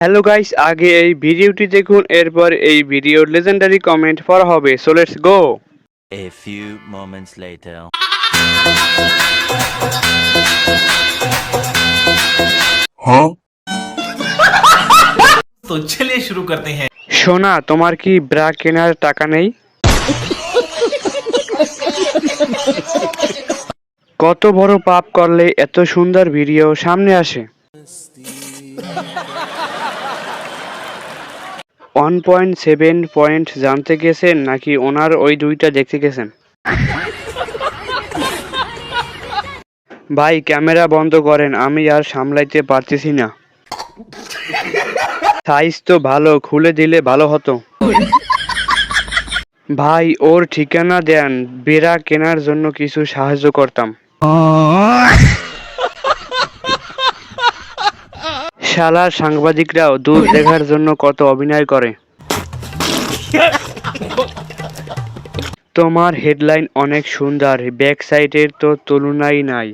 Hello guys, আগে এই ভিডিওটি দেখুন, এরপর এই ভিডিওর লেজেন্ডারি কমেন্ট পড়া হবে। So let's go. A few moments later. तो चलिए शुरू करते हैं। সোনা, তোমার কি ব্রা কেনার টাকা নেই? কত বড় পাপ করলে এত সুন্দর ভিডিও সামনে আসে? 1.7 পয়েন্ট জানতে গেছেন নাকি ওনার ওই দুইটা দেখতে গেছেন? ভাই ক্যামেরা বন্ধ করেন, আমি আর সামলাইতে পারতেছি না। সাইজ তো ভালো, খুলে দিলে ভালো হতো। ভাই ওর ঠিকানা দেন, বেড়া কেনার জন্য কিছু সাহায্য করতাম। শালার সাংবাদিকরাও দুধ দেখার জন্য কত অভিনয় করে। তোমার হেডলাইন অনেক সুন্দর, ব্যাক সাইডের তো তুলনাই নাই।